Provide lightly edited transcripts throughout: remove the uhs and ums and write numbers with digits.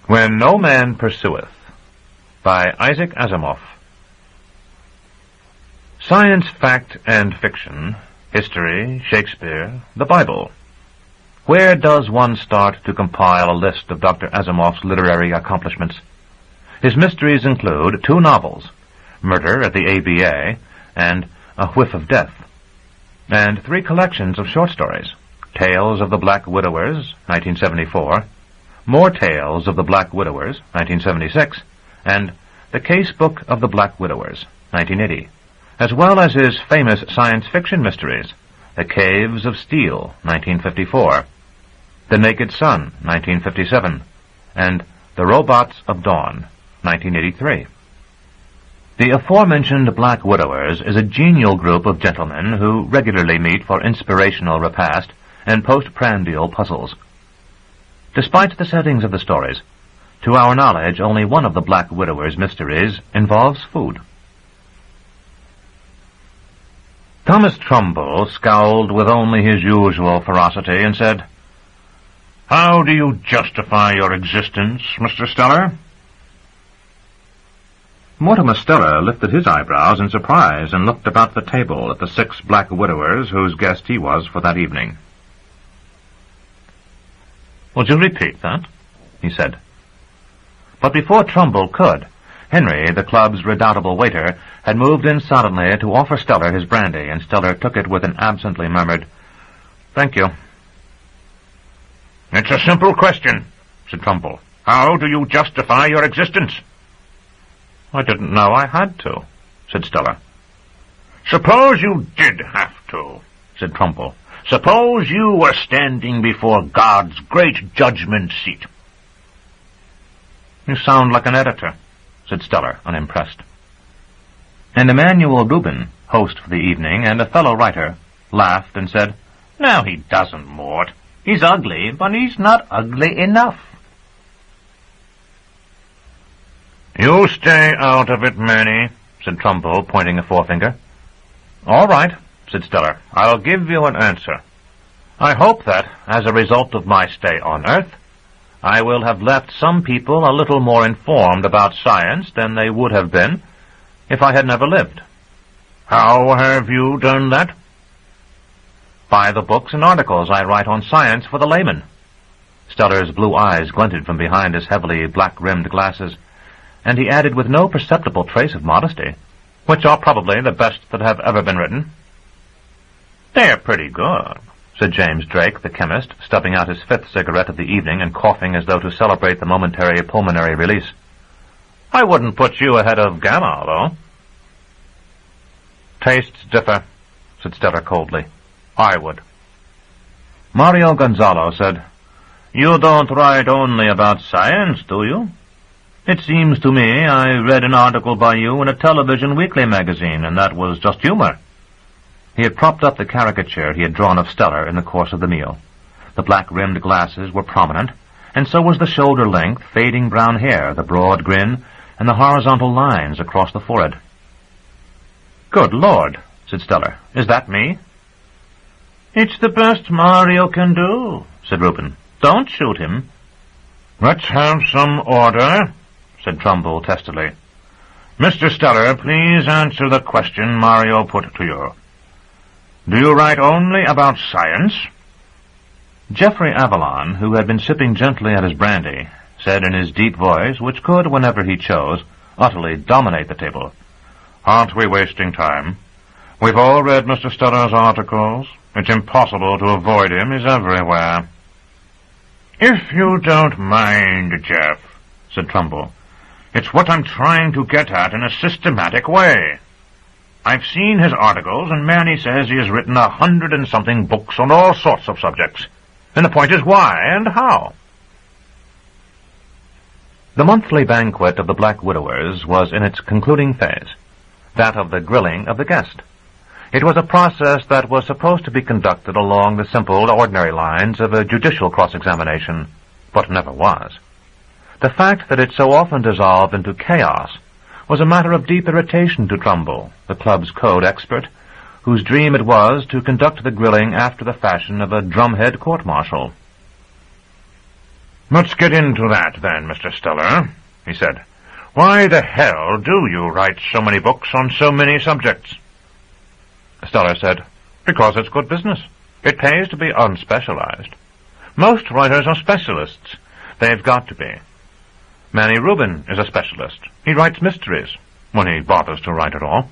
When No Man Pursueth, by Isaac Asimov. Science, fact, and fiction, history, Shakespeare, the Bible. Where does one start to compile a list of Dr. Asimov's literary accomplishments? His mysteries include 2 novels, Murder at the ABA and A Whiff of Death, and 3 collections of short stories, Tales of the Black Widowers, 1974, More Tales of the Black Widowers, 1976, and The Case Book of the Black Widowers, 1980, as well as his famous science fiction mysteries, The Caves of Steel, 1954, The Naked Sun, 1957, and The Robots of Dawn, 1983. The aforementioned Black Widowers is a genial group of gentlemen who regularly meet for inspirational repast and postprandial puzzles. Despite the settings of the stories, to our knowledge, only one of the Black Widowers' mysteries involves food. Thomas Trumbull scowled with only his usual ferocity and said, "How do you justify your existence, Mr. Steller?" Mortimer Steller lifted his eyebrows in surprise and looked about the table at the 6 Black Widowers whose guest he was for that evening. "Would you repeat that?" he said. But before Trumbull could, Henry, the club's redoubtable waiter, had moved in suddenly to offer Steller his brandy, and Steller took it with an absently murmured, "Thank you." "It's a simple question," said Trumbull. "How do you justify your existence?" "I didn't know I had to," said Steller. "Suppose you did have to," said Trumbull. "Suppose you were standing before God's great judgment seat." "You sound like an editor," said Steller, unimpressed. And Emmanuel Rubin, host for the evening, and a fellow writer, laughed and said, "No, he doesn't, Mort. He's ugly, but he's not ugly enough." "You stay out of it, Manny," said Trumbull, pointing a forefinger. "All right," said Steller. "I'll give you an answer. I hope that, as a result of my stay on Earth, I will have left some people a little more informed about science than they would have been if I had never lived." "How have you done that?" "By the books and articles I write on science for the layman." Steller's blue eyes glinted from behind his heavily black-rimmed glasses, and he added with no perceptible trace of modesty, "which are probably the best that have ever been written." "They're pretty good," said James Drake, the chemist, stubbing out his 5th cigarette of the evening and coughing as though to celebrate the momentary pulmonary release. "I wouldn't put you ahead of Gamma, though." "Tastes differ," said Steller coldly. "I would." Mario Gonzalo said, "You don't write only about science, do you? It seems to me I read an article by you in a television weekly magazine, and that was just humor." He had propped up the caricature he had drawn of Steller in the course of the meal. The black-rimmed glasses were prominent, and so was the shoulder-length, fading brown hair, the broad grin, and the horizontal lines across the forehead. "Good Lord," said Steller. "Is that me?" "It's the best Mario can do," said Rubin. "Don't shoot him." "Let's have some order," said Trumbull testily. "Mr. Steller, please answer the question Mario put to you. Do you write only about science?" Geoffrey Avalon, who had been sipping gently at his brandy, said in his deep voice, which could, whenever he chose, utterly dominate the table, "Aren't we wasting time? We've all read Mr. Steller's articles. It's impossible to avoid him. He's everywhere." "If you don't mind, Jeff," said Trumbull, "it's what I'm trying to get at in a systematic way. I've seen his articles, and Manny says he has written 100 and something books on all sorts of subjects. And the point is why and how?" The monthly banquet of the Black Widowers was in its concluding phase, that of the grilling of the guest. It was a process that was supposed to be conducted along the simple, ordinary lines of a judicial cross-examination, but never was. The fact that it so often dissolved into chaos was a matter of deep irritation to Trumbull, the club's code expert, whose dream it was to conduct the grilling after the fashion of a drumhead court-martial. "Let's get into that, then, Mr. Steller," he said. "Why the hell do you write so many books on so many subjects?" Steller said, "Because it's good business. It pays to be unspecialized. Most writers are specialists. They've got to be. Manny Rubin is a specialist. He writes mysteries, when he bothers to write at all."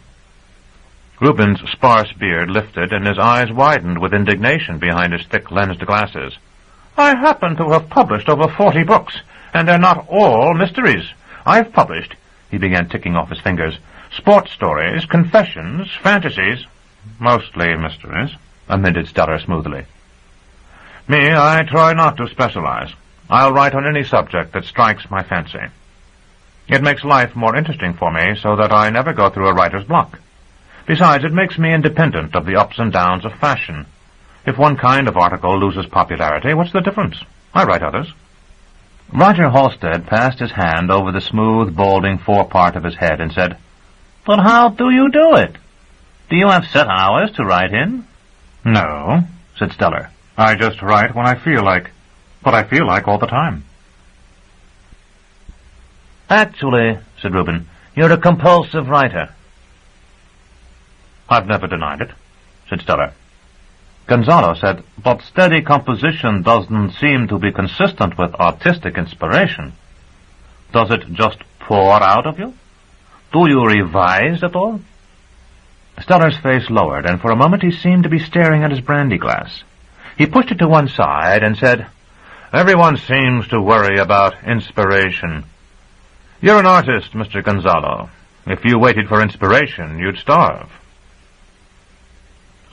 Rubin's sparse beard lifted, and his eyes widened with indignation behind his thick-lensed glasses. "I happen to have published over 40 books, and they're not all mysteries. I've published," he began ticking off his fingers, "sports stories, confessions, fantasies—" "Mostly mysteries," admitted Steller smoothly. "Me, I try not to specialize. I'll write on any subject that strikes my fancy. It makes life more interesting for me so that I never go through a writer's block. Besides, it makes me independent of the ups and downs of fashion. If one kind of article loses popularity, what's the difference? I write others." Roger Halstead passed his hand over the smooth, balding forepart of his head and said, "But how do you do it? Do you have set hours to write in?" "No," said Steller. "I just write when I feel like. What I feel like all the time." "Actually," said Rubin, "you're a compulsive writer." "I've never denied it," said Steller. Gonzalo said, "But steady composition doesn't seem to be consistent with artistic inspiration. Does it just pour out of you? Do you revise at all?" Steller's face lowered, and for a moment he seemed to be staring at his brandy glass. He pushed it to one side and said, "Everyone seems to worry about inspiration. You're an artist, Mr. Gonzalo. If you waited for inspiration, you'd starve."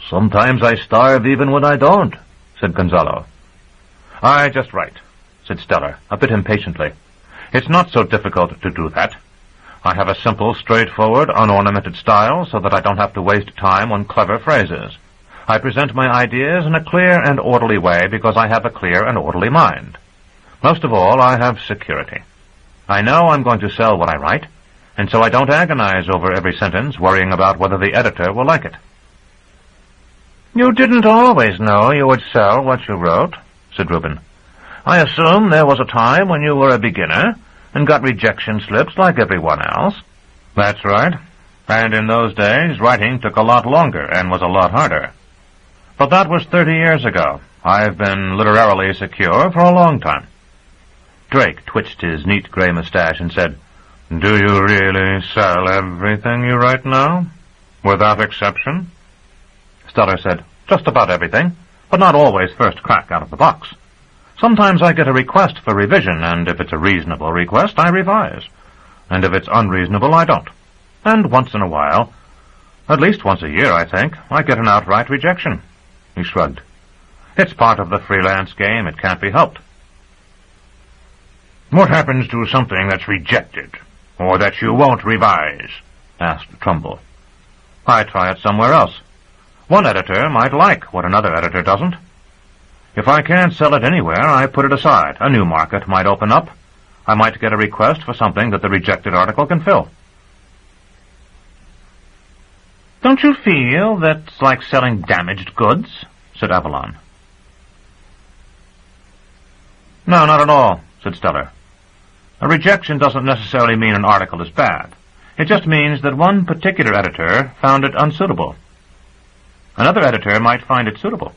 "Sometimes I starve even when I don't," said Gonzalo. "I just write," said Steller, a bit impatiently. "It's not so difficult to do that. I have a simple, straightforward, unornamented style so that I don't have to waste time on clever phrases. I present my ideas in a clear and orderly way because I have a clear and orderly mind. Most of all, I have security. I know I'm going to sell what I write, and so I don't agonize over every sentence, worrying about whether the editor will like it." "You didn't always know you would sell what you wrote," said Rubin. "I assume there was a time when you were a beginner and got rejection slips like everyone else." "That's right. And in those days, writing took a lot longer and was a lot harder. But that was 30 years ago. I've been literarily secure for a long time." Drake twitched his neat gray mustache and said, "Do you really sell everything you write now? Without exception?" Steller said, "Just about everything, but not always first crack out of the box. Sometimes I get a request for revision, and if it's a reasonable request, I revise. And if it's unreasonable, I don't. And once in a while, at least once a year, I think, I get an outright rejection." He shrugged. "It's part of the freelance game. It can't be helped." "What happens to something that's rejected, or that you won't revise?" asked Trumbull. "I try it somewhere else. One editor might like what another editor doesn't. If I can't sell it anywhere, I put it aside. A new market might open up. I might get a request for something that the rejected article can fill." "Don't you feel that's like selling damaged goods?" said Avalon. "No, not at all," said Steller. "A rejection doesn't necessarily mean an article is bad. It just means that one particular editor found it unsuitable. Another editor might find it suitable."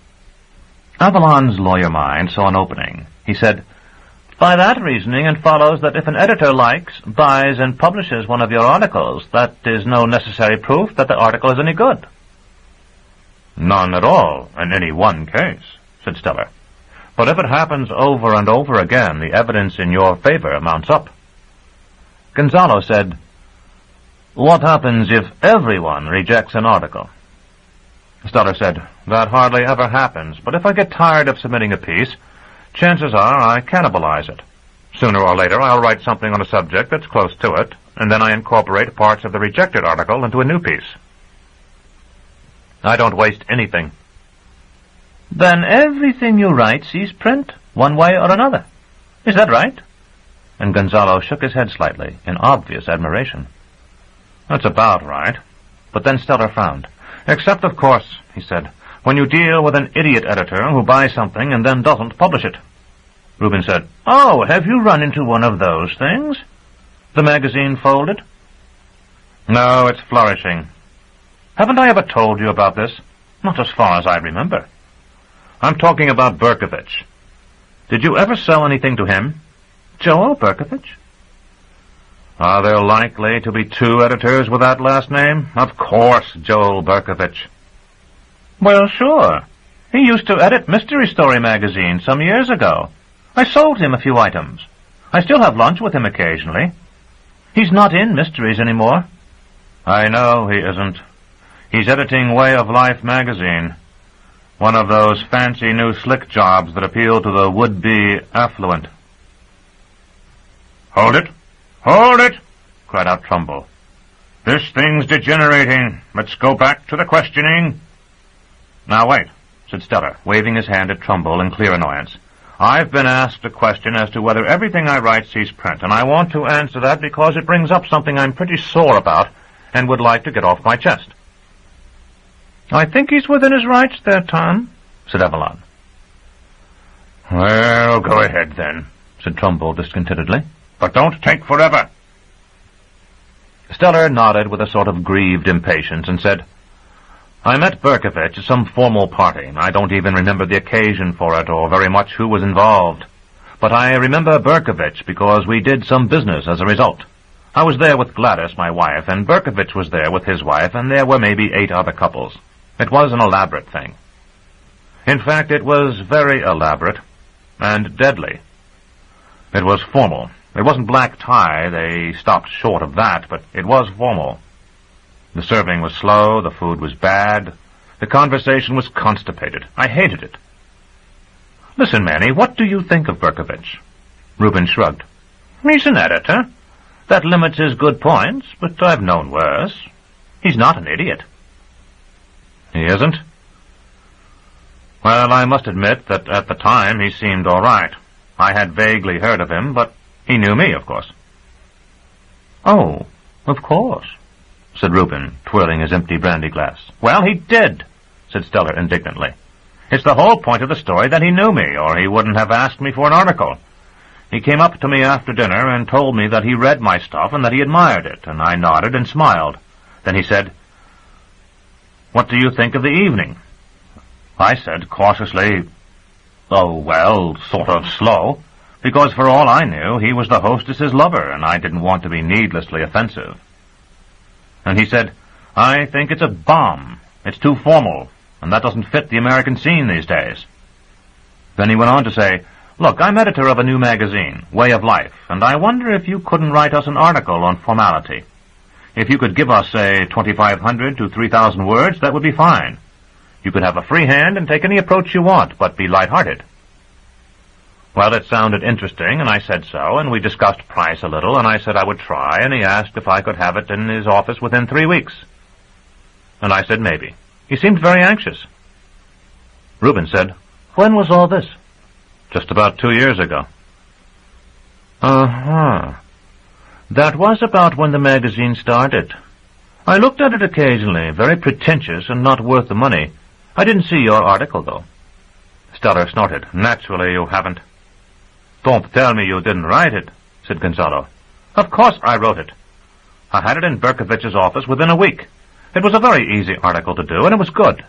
Avalon's lawyer mind saw an opening. He said, "By that reasoning, it follows that if an editor likes, buys, and publishes one of your articles, that is no necessary proof that the article is any good." "None at all, in any one case," said Steller. "But if it happens over and over again, the evidence in your favor mounts up." Gonzalo said, "What happens if everyone rejects an article?" Steller said, "That hardly ever happens, but if I get tired of submitting a piece, chances are I cannibalize it. Sooner or later I'll write something on a subject that's close to it, and then I incorporate parts of the rejected article into a new piece. I don't waste anything." "Then everything you write sees print, one way or another. Is that right?" And Gonzalo shook his head slightly, in obvious admiration. "That's about right." But then Steller frowned. "Except, of course," he said, "when you deal with an idiot editor who buys something and then doesn't publish it. Reuben said. "Oh, have you run into one of those things? The magazine folded?" "No, it's flourishing. Haven't I ever told you about this? Not as far as I remember. I'm talking about Berkovich. Did you ever sell anything to him?" "Joel Berkovich?" "Are there likely to be two editors with that last name?" "Of course, Joel Berkovich." "Well, sure. He used to edit Mystery Story magazine some years ago. I sold him a few items. I still have lunch with him occasionally. He's not in Mysteries anymore." "I know he isn't. He's editing Way of Life magazine, one of those fancy new slick jobs that appeal to the would-be affluent." "Hold it! Hold it!" cried out Trumbull. "This thing's degenerating. Let's go back to the questioning." "Now wait," said Stellar, waving his hand at Trumbull in clear annoyance. "I've been asked a question as to whether everything I write sees print, and I want to answer that because it brings up something I'm pretty sore about and would like to get off my chest." "I think he's within his rights there, Tom," said Evelyn. "Well, go ahead then," said Trumbull discontentedly. "But don't take forever." Stellar nodded with a sort of grieved impatience and said, "I met Berkovich at some formal party. I don't even remember the occasion for it or very much who was involved. But I remember Berkovich because we did some business as a result. I was there with Gladys, my wife, and Berkovich was there with his wife, and there were maybe 8 other couples. It was an elaborate thing. In fact, it was very elaborate and deadly. It was formal. It wasn't black tie. They stopped short of that, but it was formal. The serving was slow, the food was bad, the conversation was constipated. I hated it. Listen, Manny, what do you think of Berkovich?" Reuben shrugged. "He's an editor. That limits his good points, but I've known worse. He's not an idiot." "He isn't?" "Well, I must admit that at the time he seemed all right. I had vaguely heard of him, but he knew me, of course." "Oh, of course," said Reuben, twirling his empty brandy glass. "Well, he did," said Stellar indignantly. "It's the whole point of the story that he knew me, or he wouldn't have asked me for an article. He came up to me after dinner and told me that he read my stuff and that he admired it, and I nodded and smiled. Then he said, 'What do you think of the evening?' I said cautiously, 'Oh, well, sort of slow,' because for all I knew, he was the hostess's lover, and I didn't want to be needlessly offensive. And he said, 'I think it's a bomb. It's too formal, and that doesn't fit the American scene these days.' Then he went on to say, 'Look, I'm editor of a new magazine, Way of Life, and I wonder if you couldn't write us an article on formality. If you could give us, say, 2,500 to 3,000 words, that would be fine. You could have a free hand and take any approach you want, but be light-hearted.' Well, it sounded interesting, and I said so, and we discussed price a little, and I said I would try, and he asked if I could have it in his office within 3 weeks. And I said maybe. He seemed very anxious." Reuben said, "When was all this?" "Just about 2 years ago." "Uh-huh. That was about when the magazine started. I looked at it occasionally, very pretentious and not worth the money. I didn't see your article, though." Stellar snorted. "Naturally you haven't." "Don't tell me you didn't write it," said Gonzalo. "Of course I wrote it. I had it in Berkovich's office within a week. It was a very easy article to do, and it was good.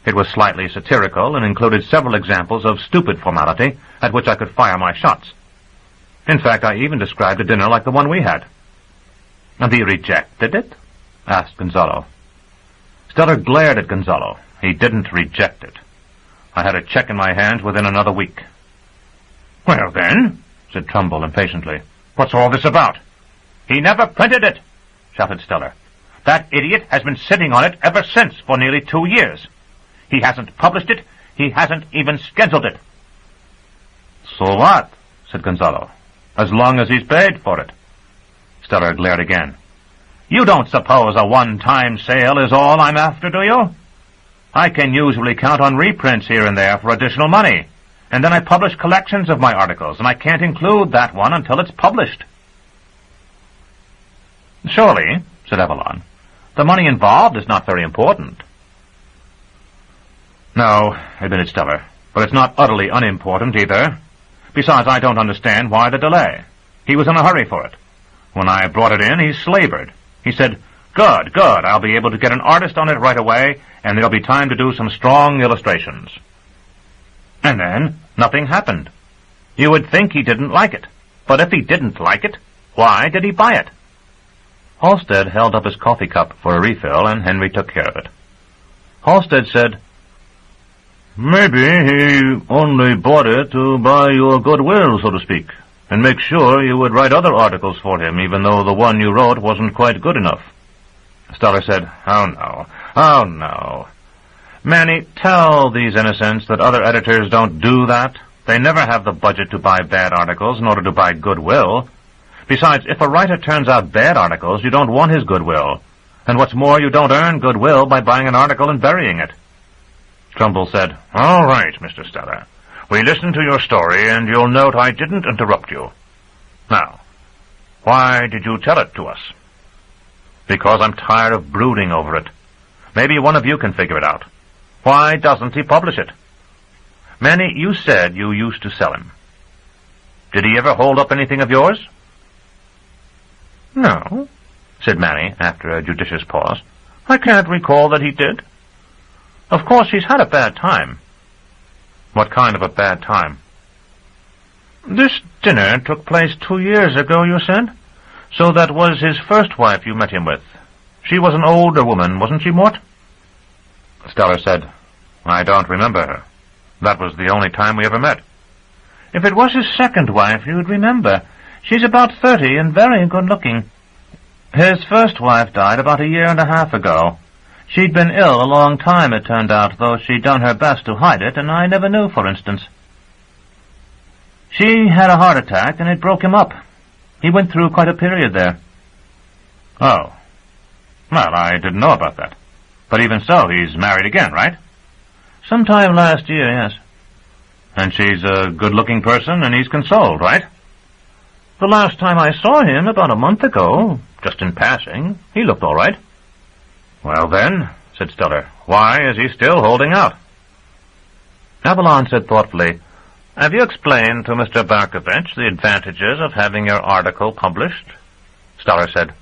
It was slightly satirical and included several examples of stupid formality at which I could fire my shots. In fact, I even described a dinner like the one we had." "And he rejected it?" asked Gonzalo. Stellar glared at Gonzalo. He didn't reject it. I had a check in my hands within another week. "Well, then," said Trumbull impatiently, "what's all this about?" "He never printed it," shouted Stellar. "That idiot has been sitting on it ever since for nearly 2 years. He hasn't published it. He hasn't even scheduled it." "So what?" said Gonzalo. "As long as he's paid for it." Stellar glared again. "You don't suppose a one-time sale is all I'm after, do you? I can usually count on reprints here and there for additional money, and then I publish collections of my articles, and I can't include that one until it's published." "Surely," said Evelyn, "the money involved is not very important." "No," admitted Stellar, "but it's not utterly unimportant either, Besides, I don't understand why the delay. He was in a hurry for it. When I brought it in, he slavered. He said, Good, I'll be able to get an artist on it right away, and there'll be time to do some strong illustrations. And then, nothing happened. You would think he didn't like it. But if he didn't like it, why did he buy it? Halstead held up his coffee cup for a refill, and Henry took care of it. Halstead said, Maybe he only bought it to buy your goodwill, so to speak, and make sure you would write other articles for him, even though the one you wrote wasn't quite good enough. Stoller said, Oh, no. Manny, tell these innocents that other editors don't do that. They never have the budget to buy bad articles in order to buy goodwill. Besides, if a writer turns out bad articles, you don't want his goodwill. And what's more, you don't earn goodwill by buying an article and burying it. Trumbull said, All right, Mr. Stoller. We listened to your story, and you'll note I didn't interrupt you. Now, why did you tell it to us? Because I'm tired of brooding over it. Maybe one of you can figure it out. Why doesn't he publish it? Manny, you said you used to sell him. Did he ever hold up anything of yours? No, said Manny after a judicious pause. I can't recall that he did. Of course, he's had a bad time. What kind of a bad time? This dinner took place 2 years ago, you said? So that was his first wife you met him with. She was an older woman, wasn't she, Mort? Stoller said, I don't remember her. That was the only time we ever met. If it was his second wife, you'd remember. She's about 30 and very good-looking. His first wife died about 1.5 years ago. She'd been ill a long time, it turned out, though she'd done her best to hide it, and I never knew, for instance. She had a heart attack, and it broke him up. He went through quite a period there. Oh. Well, I didn't know about that. But even so, he's married again, right? Sometime last year, yes. And she's a good-looking person, and he's consoled, right? The last time I saw him, about a month ago, just in passing, he looked all right. Well then, said Stoller, why is he still holding out? Avalon said thoughtfully, Have you explained to Mr. Barkovich the advantages of having your article published? Stoller said,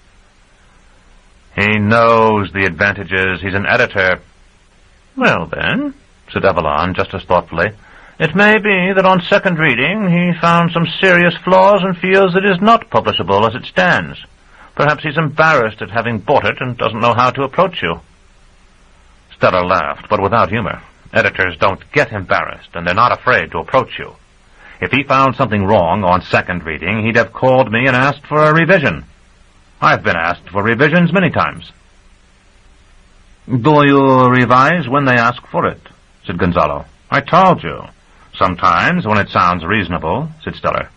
He knows the advantages. He's an editor. Well then, said Avalon just as thoughtfully, it may be that on second reading he found some serious flaws and feels it is not publishable as it stands. Perhaps he's embarrassed at having bought it and doesn't know how to approach you. Stoller laughed, but without humor. Editors don't get embarrassed, and they're not afraid to approach you. If he found something wrong on second reading, he'd have called me and asked for a revision. I've been asked for revisions many times. Do you revise when they ask for it? Said Gonzalo. I told you. Sometimes, when it sounds reasonable, said Stoller.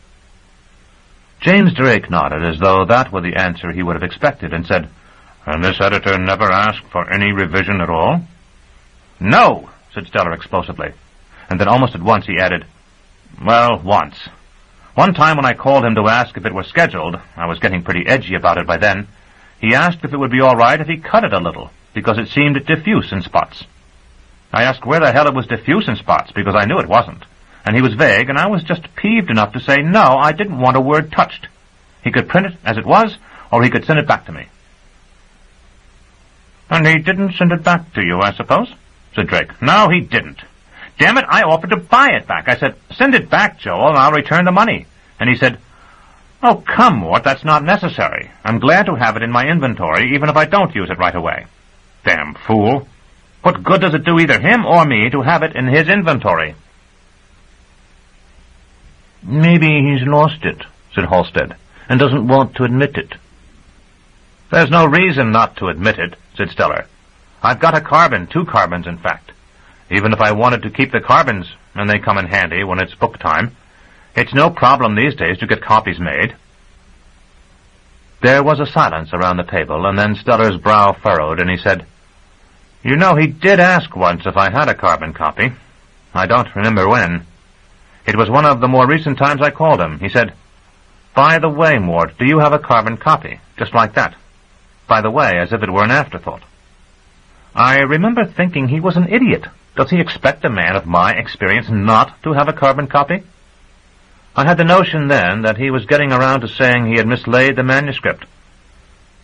James Drake nodded as though that were the answer he would have expected, and said, And this editor never asked for any revision at all? No, said Stoller explosively. And then almost at once he added, Well, once. One time when I called him to ask if it were scheduled, I was getting pretty edgy about it by then, he asked if it would be all right if he cut it a little, because it seemed diffuse in spots. I asked where the hell it was diffuse in spots, because I knew it wasn't. And he was vague, and I was just peeved enough to say, no, I didn't want a word touched. He could print it as it was, or he could send it back to me. And he didn't send it back to you, I suppose? Said Drake. No, he didn't. Damn it, I offered to buy it back. I said, send it back, Joel, and I'll return the money. And he said, Oh, come, Mort, that's not necessary. I'm glad to have it in my inventory, even if I don't use it right away. Damn fool. What good does it do either him or me to have it in his inventory? Maybe he's lost it, said Halstead, and doesn't want to admit it. There's no reason not to admit it, said Stoller. I've got a carbon, 2 carbons, in fact. Even if I wanted to keep the carbons, and they come in handy when it's book time, it's no problem these days to get copies made. There was a silence around the table, and then Stoller's brow furrowed, and he said, You know, he did ask once if I had a carbon copy. I don't remember when. It was one of the more recent times I called him. He said, By the way, Mort, do you have a carbon copy? Just like that. By the way, as if it were an afterthought. I remember thinking he was an idiot. Does he expect a man of my experience not to have a carbon copy? I had the notion then that he was getting around to saying he had mislaid the manuscript.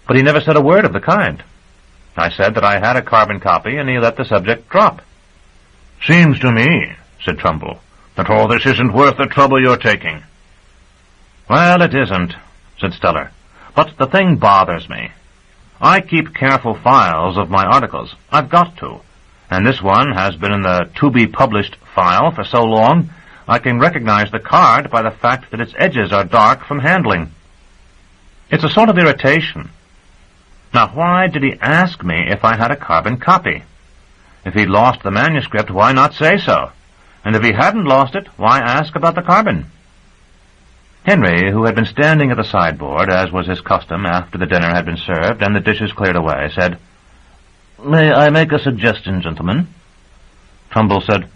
But he never said a word of the kind. I said that I had a carbon copy, and he let the subject drop. "Seems to me," said Trumbull, "that all this isn't worth the trouble you're taking." "Well, it isn't," said Steller, "but the thing bothers me. I keep careful files of my articles. I've got to. And this one has been in the to-be-published file for so long, I can recognize the card by the fact that its edges are dark from handling. It's a sort of irritation. Now, why did he ask me if I had a carbon copy? If he'd lost the manuscript, why not say so? And if he hadn't lost it, why ask about the carbon?" Henry, who had been standing at the sideboard, as was his custom after the dinner had been served and the dishes cleared away, said, "May I make a suggestion, gentlemen?" Trumbull said,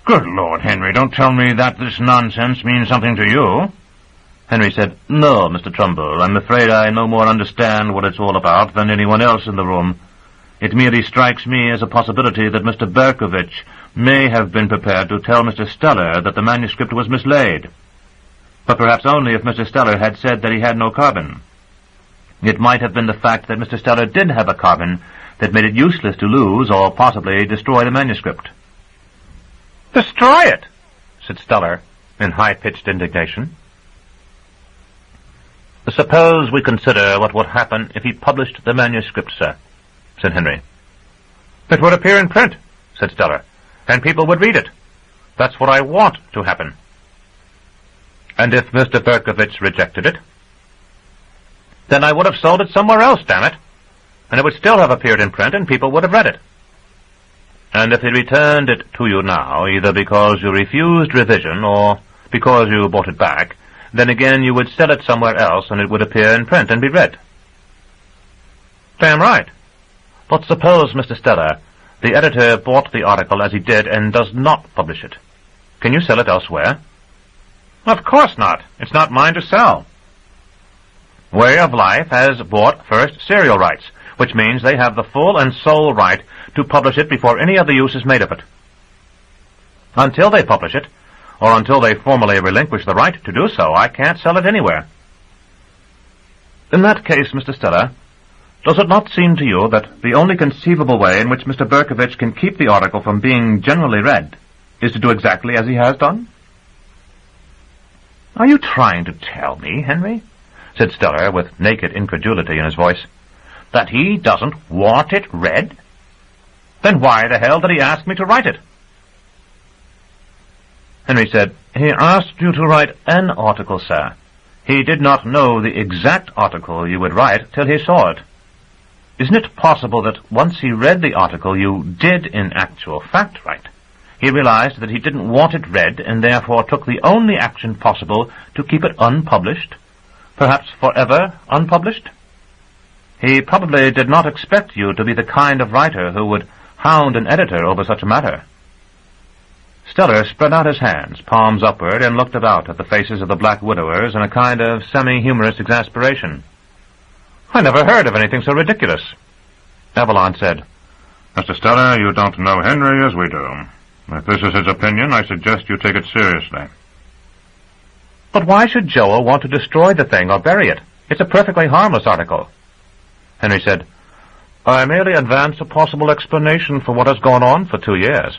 "Good Lord, Henry, don't tell me that this nonsense means something to you." Henry said, "No, Mr. Trumbull, I'm afraid I no more understand what it's all about than anyone else in the room. It merely strikes me as a possibility that Mr. Berkovich may have been prepared to tell Mr. Steller that the manuscript was mislaid. But perhaps only if Mr. Steller had said that he had no carbon. It might have been the fact that Mr. Steller did have a carbon that made it useless to lose or possibly destroy the manuscript." "Destroy it?" said Steller in high-pitched indignation. "Suppose we consider what would happen if he published the manuscript, sir," said Henry. "It would appear in print," said Steller, "and people would read it. That's what I want to happen." "And if Mr. Berkovich rejected it?" "Then I would have sold it somewhere else, damn it, and it would still have appeared in print and people would have read it." "And if he returned it to you now, either because you refused revision or because you bought it back, then again you would sell it somewhere else and it would appear in print and be read." "Damn right. But suppose, Mr. Steller, the editor bought the article as he did and does not publish it. Can you sell it elsewhere?" "Of course not. It's not mine to sell." Way of Life has bought first serial rights, which means they have the full and sole right to publish it before any other use is made of it. Until they publish it, or until they formally relinquish the right to do so, I can't sell it anywhere. In that case, Mr. Steller, does it not seem to you that the only conceivable way in which Mr. Berkovich can keep the article from being generally read is to do exactly as he has done?" "Are you trying to tell me, Henry," said Steller with naked incredulity in his voice, "that he doesn't want it read? Then why the hell did he ask me to write it?" Henry said, "He asked you to write an article, sir. He did not know the exact article you would write till he saw it. Isn't it possible that once he read the article you did in actual fact write, he realized that he didn't want it read and therefore took the only action possible to keep it unpublished, perhaps forever unpublished? He probably did not expect you to be the kind of writer who would hound an editor over such a matter." Steller spread out his hands, palms upward, and looked about at the faces of the black widowers in a kind of semi-humorous exasperation. "I never heard of anything so ridiculous." Avalon said, "Mr. Steller, you don't know Henry as we do. If this is his opinion, I suggest you take it seriously." "But why should Joel want to destroy the thing or bury it? It's a perfectly harmless article." Henry said, "I merely advance a possible explanation for what has gone on for 2 years."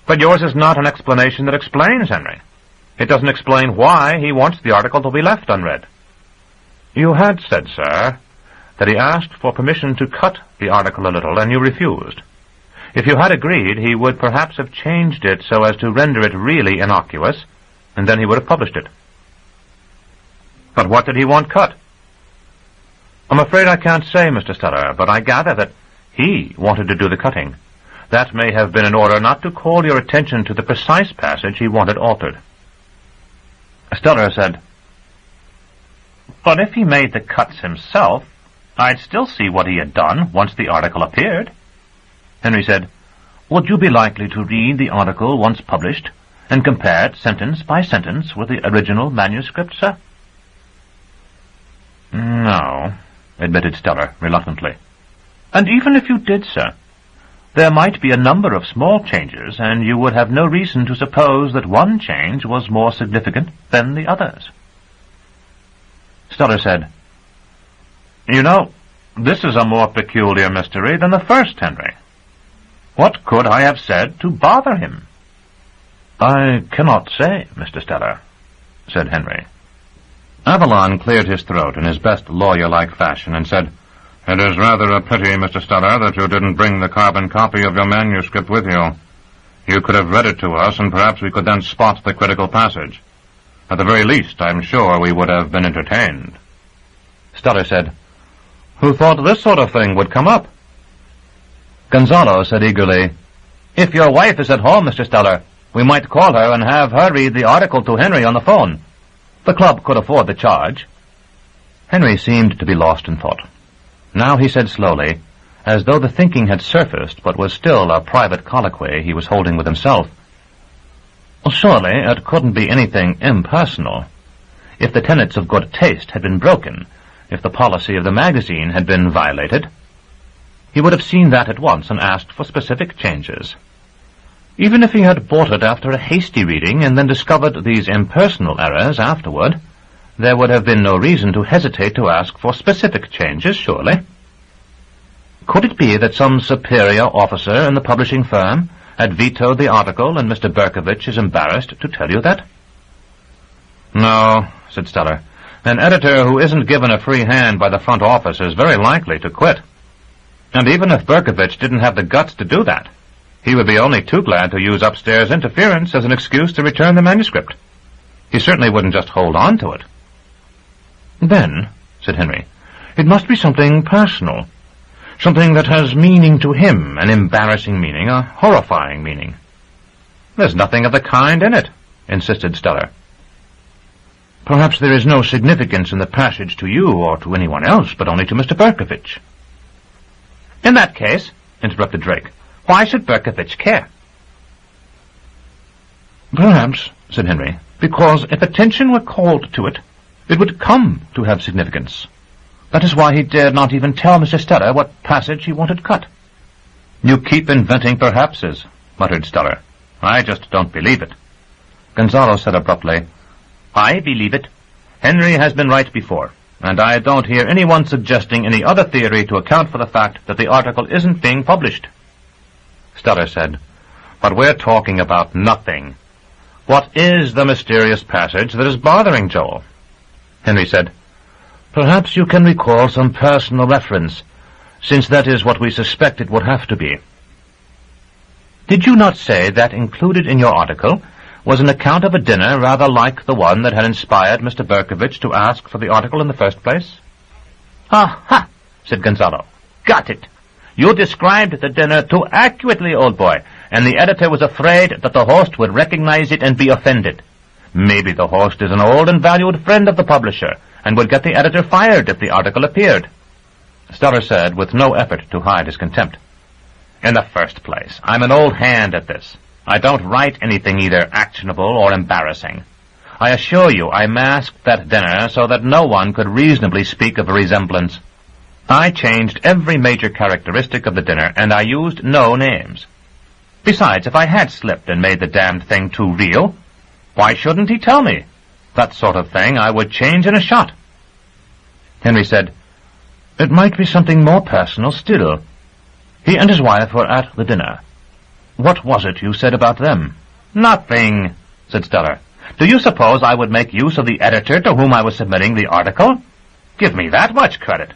"But yours is not an explanation that explains, Henry. It doesn't explain why he wants the article to be left unread." "You had said, sir, that he asked for permission to cut the article a little, and you refused. If you had agreed, he would perhaps have changed it so as to render it really innocuous, and then he would have published it." "But what did he want cut?" "I'm afraid I can't say, Mr. Steller, but I gather that he wanted to do the cutting. That may have been in order not to call your attention to the precise passage he wanted altered." Steller said, "But if he made the cuts himself, I'd still see what he had done once the article appeared." Henry said, "Would you be likely to read the article once published and compare it sentence by sentence with the original manuscript, sir?" "No," admitted Steller reluctantly. "And even if you did, sir, There might be a number of small changes, and you would have no reason to suppose that one change was more significant than the others. Stoller said, "You know, this is a more peculiar mystery than the first, Henry. What could I have said to bother him?" "I cannot say, Mr. Stoller," said Henry. Avalon cleared his throat in his best lawyer-like fashion and said, "It is rather a pity, Mr. Stoller, that you didn't bring the carbon copy of your manuscript with you. You could have read it to us, and perhaps we could then spot the critical passage. At the very least, I'm sure we would have been entertained." Stoller said, "Who thought this sort of thing would come up?" Gonzalo said eagerly, "If your wife is at home, Mr. Stoller, we might call her and have her read the article to Henry on the phone. The club could afford the charge." Henry seemed to be lost in thought. Now he said slowly, as though the thinking had surfaced but was still a private colloquy he was holding with himself, "Surely it couldn't be anything impersonal. If the tenets of good taste had been broken, if the policy of the magazine had been violated, he would have seen that at once and asked for specific changes. Even if he had bought it after a hasty reading and then discovered these impersonal errors afterward, there would have been no reason to hesitate to ask for specific changes, surely. Could it be that some superior officer in the publishing firm had vetoed the article and Mr. Berkovich is embarrassed to tell you that?" "No," said Stoller. "An editor who isn't given a free hand by the front office is very likely to quit. And even if Berkovich didn't have the guts to do that, he would be only too glad to use upstairs interference as an excuse to return the manuscript. He certainly wouldn't just hold on to it." "Then," said Henry, "it must be something personal, something that has meaning to him, an embarrassing meaning, a horrifying meaning." "There's nothing of the kind in it," insisted Stoller. "Perhaps there is no significance in the passage to you or to anyone else, but only to Mr. Berkovich." "In that case," interrupted Drake, "why should Berkovich care?" "Perhaps," said Henry, "because if attention were called to it, it would come to have significance. That is why he dared not even tell Mr. Stoller what passage he wanted cut." "You keep inventing perhapses," muttered Stoller. "I just don't believe it." Gonzalo said abruptly, "I believe it. Henry has been right before, and I don't hear anyone suggesting any other theory to account for the fact that the article isn't being published." Stoller said, "But we're talking about nothing. What is the mysterious passage that is bothering Joel?" Henry said, "Perhaps you can recall some personal reference, since that is what we suspect it would have to be." "Did you not say that included in your article was an account of a dinner rather like the one that had inspired Mr. Berkovich to ask for the article in the first place?" "Ha!" said Gonzalo. "Got it. You described the dinner too accurately, old boy, and the editor was afraid that the host would recognize it and be offended. Maybe the host is an old and valued friend of the publisher, and would get the editor fired if the article appeared." Stoller said, with no effort to hide his contempt, "In the first place, I'm an old hand at this. I don't write anything either actionable or embarrassing. I assure you I masked that dinner so that no one could reasonably speak of a resemblance. I changed every major characteristic of the dinner, and I used no names. Besides, if I had slipped and made the damned thing too real, why shouldn't he tell me? That sort of thing I would change in a shot." Henry said, "It might be something more personal still. He and his wife were at the dinner. What was it you said about them?" "Nothing," said Stoller. "Do you suppose I would make use of the editor to whom I was submitting the article? Give me that much credit.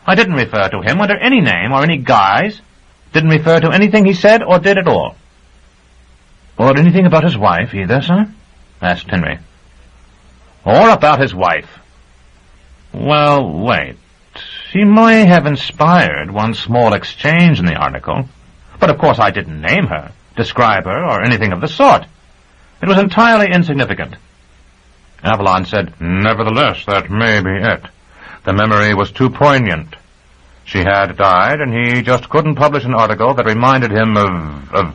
I didn't refer to him under any name or any guise. Didn't refer to anything he said or did at all." "Or anything about his wife either, sir?" asked Henry. "Or about his wife. Well, wait. He may have inspired one small exchange in the article, but of course I didn't name her, describe her, or anything of the sort. It was entirely insignificant." Avalon said, "Nevertheless, that may be it. The memory was too poignant. She had died, and he just couldn't publish an article that reminded him of...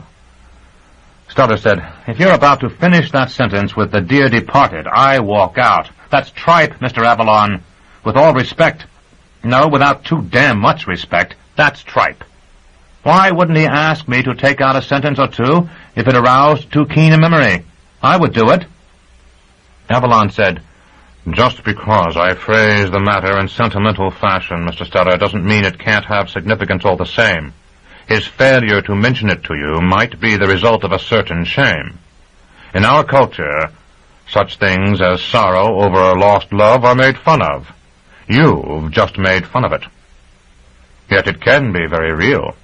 Stoller said, "If you're about to finish that sentence with the dear departed, I walk out. That's tripe, Mr. Avalon. With all respect. No, without too damn much respect, that's tripe." Why wouldn't he ask me to take out a sentence or two if it aroused too keen a memory? I would do it. Avalon said, "Just because I phrase the matter in sentimental fashion, Mr. Steller, doesn't mean it can't have significance all the same. His failure to mention it to you might be the result of a certain shame. In our culture, such things as sorrow over a lost love are made fun of. You've just made fun of it. Yet it can be very real."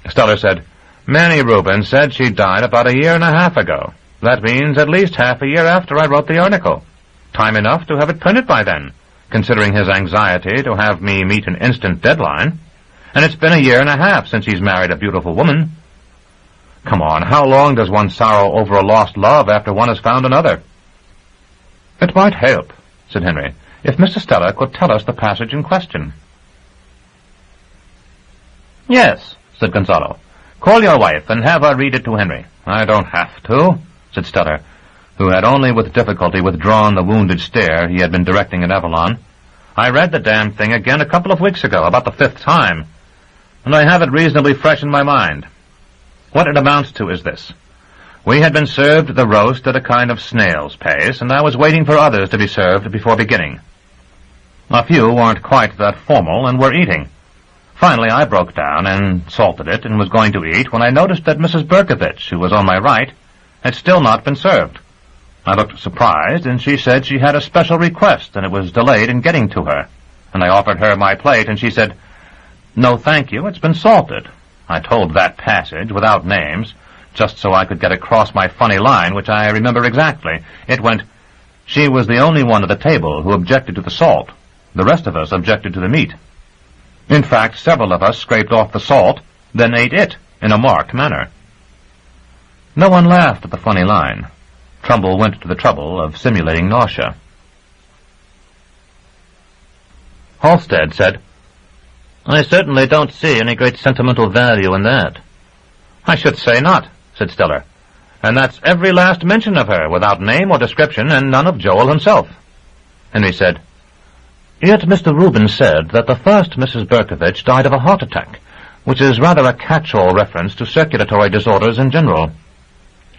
Steller said, "Manny Rubin said she died about 1.5 years ago. That means at least half a year after I wrote the article. Time enough to have it printed by then, considering his anxiety to have me meet an instant deadline. And it's been 1.5 years since he's married a beautiful woman. Come on, how long does one sorrow over a lost love after one has found another?" "It might help," said Henry, "if Mr. Steller could tell us the passage in question." "Yes," said Gonzalo. "Call your wife and have her read it to Henry." "I don't have to," said Steller, who had only with difficulty withdrawn the wounded stare he had been directing at Avalon. "I read the damn thing again a couple of weeks ago, about the 5th time, and I have it reasonably fresh in my mind. What it amounts to is this. We had been served the roast at a kind of snail's pace, and I was waiting for others to be served before beginning. A few weren't quite that formal and were eating. Finally, I broke down and salted it and was going to eat when I noticed that Mrs. Berkovich, who was on my right, had still not been served. I looked surprised, and she said she had a special request and it was delayed in getting to her. And I offered her my plate, and she said, 'No, thank you, it's been salted.' I told that passage without names, just so I could get across my funny line, which I remember exactly. It went, 'She was the only one at the table who objected to the salt. The rest of us objected to the meat. In fact, several of us scraped off the salt, then ate it in a marked manner.'" No one laughed at the funny line. Trumbull went to the trouble of simulating nausea. Halstead said, "I certainly don't see any great sentimental value in that." "I should say not," said Steller. "And that's every last mention of her, without name or description, and none of Joel himself." Henry said, "Yet Mr. Rubin said that the first Mrs. Berkovich died of a heart attack, which is rather a catch-all reference to circulatory disorders in general.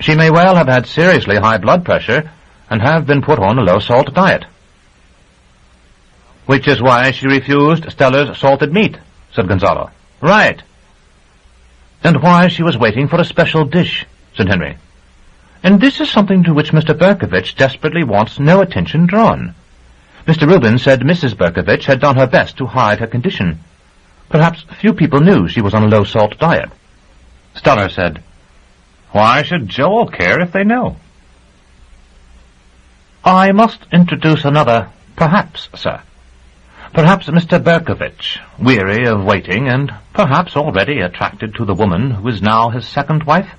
She may well have had seriously high blood pressure and have been put on a low-salt diet." "Which is why she refused Steller's salted meat," said Gonzalo. "Right." "And why she was waiting for a special dish," said Henry. "And this is something to which Mr. Berkovich desperately wants no attention drawn. Mr. Rubin said Mrs. Berkovich had done her best to hide her condition. Perhaps few people knew she was on a low-salt diet." Steller said, "Why should Joel care if they know?" "I must introduce another perhaps, sir. Perhaps Mr. Berkovich, weary of waiting and perhaps already attracted to the woman who is now his second wife,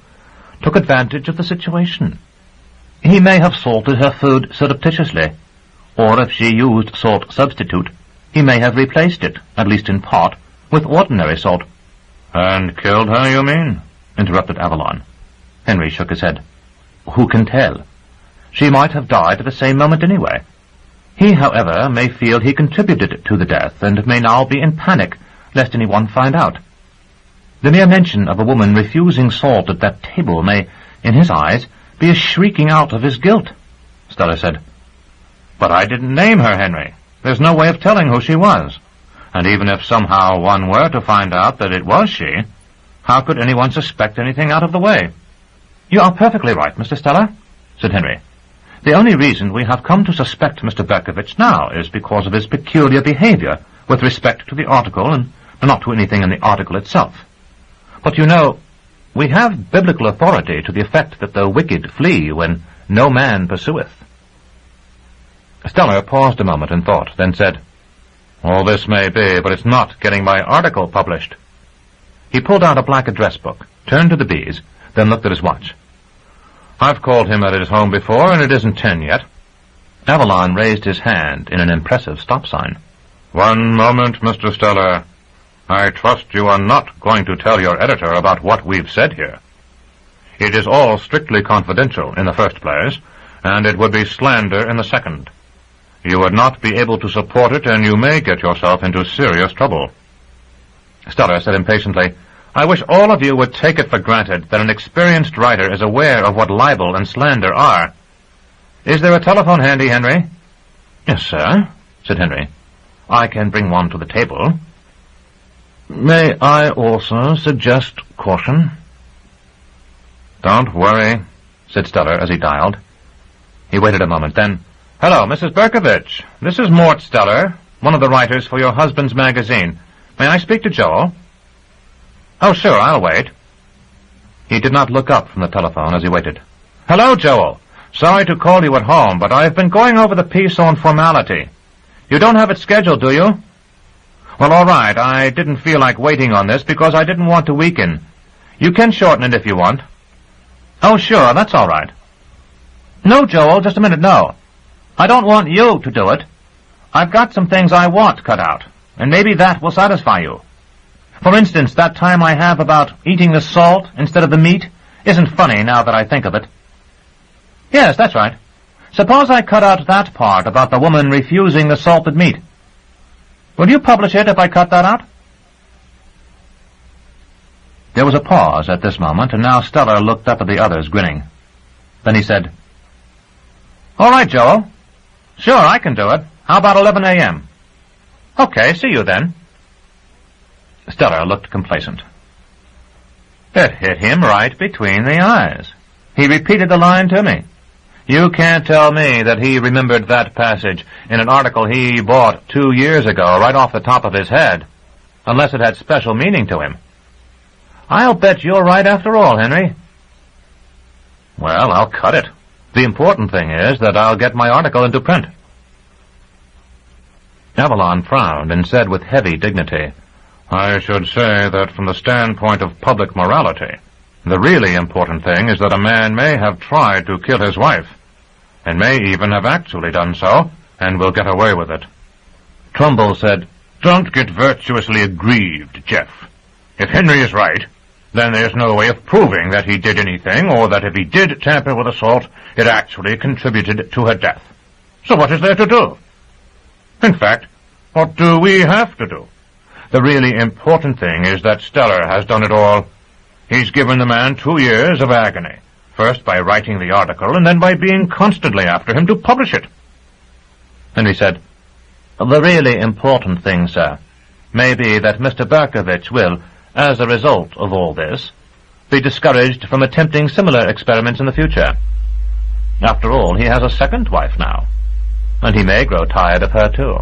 took advantage of the situation. He may have salted her food surreptitiously, or if she used salt substitute, he may have replaced it, at least in part, with ordinary salt." "And killed her, you mean?" interrupted Avalon. Henry shook his head. "Who can tell? She might have died at the same moment anyway. He, however, may feel he contributed to the death, and may now be in panic, lest anyone find out. The mere mention of a woman refusing salt at that table may, in his eyes, be a shrieking out of his guilt," Steller said. "But I didn't name her, Henry. There's no way of telling who she was. And even if somehow one were to find out that it was she, how could anyone suspect anything out of the way?" "You are perfectly right, Mr. Steller," said Henry. "The only reason we have come to suspect Mr. Berkovich now is because of his peculiar behavior with respect to the article and not to anything in the article itself. But you know, we have biblical authority to the effect that the wicked flee when no man pursueth." Steller paused a moment and thought, then said, "All this may be, but it's not getting my article published." He pulled out a black address book, turned to the bees, then looked at his watch. "I've called him at his home before, and it isn't 10 yet." Avalon raised his hand in an impressive stop sign. "One moment, Mr. Steller. I trust you are not going to tell your editor about what we've said here. It is all strictly confidential in the first place, and it would be slander in the second. You would not be able to support it, and you may get yourself into serious trouble." Steller said impatiently, I wish all of you would take it for granted that an experienced writer is aware of what libel and slander are. Is there a telephone handy, Henry? Yes, sir, said Henry. I can bring one to the table. May I also suggest caution? Don't worry, said Steller as he dialed. He waited a moment, then, Hello, Mrs. Berkovich. This is Mort Steller, one of the writers for your husband's magazine. May I speak to Joel? Oh, sure, I'll wait. He did not look up from the telephone as he waited. Hello, Joel. Sorry to call you at home, but I've been going over the piece on formality. You don't have it scheduled, do you? Well, all right. I didn't feel like waiting on this because I didn't want to weaken. You can shorten it if you want. Oh, sure, that's all right. No, Joel, just a minute, no. I don't want you to do it. I've got some things I want cut out, and maybe that will satisfy you. For instance, that time I have about eating the salt instead of the meat isn't funny now that I think of it. Yes, that's right. Suppose I cut out that part about the woman refusing the salted meat. Will you publish it if I cut that out? There was a pause at this moment, and now Steller looked up at the others, grinning. Then he said, All right, Joel. Sure, I can do it. How about 11 a.m.? Okay, see you then. Steller looked complacent. It hit him right between the eyes. He repeated the line to me. You can't tell me that he remembered that passage in an article he bought 2 years ago right off the top of his head, unless it had special meaning to him. I'll bet you're right after all, Henry. Well, I'll cut it. The important thing is that I'll get my article into print. Avalon frowned and said with heavy dignity, I should say that from the standpoint of public morality, the really important thing is that a man may have tried to kill his wife, and may even have actually done so, and will get away with it. Trumbull said, Don't get virtuously aggrieved, Jeff. If Henry is right, then there's no way of proving that he did anything, or that if he did tamper with the salt, it actually contributed to her death. So what is there to do? In fact, what do we have to do? The really important thing is that Steller has done it all. He's given the man 2 years of agony, first by writing the article, and then by being constantly after him to publish it. Henry said, The really important thing, sir, may be that Mr. Berkovich will, as a result of all this, be discouraged from attempting similar experiments in the future. After all, he has a second wife now, and he may grow tired of her too.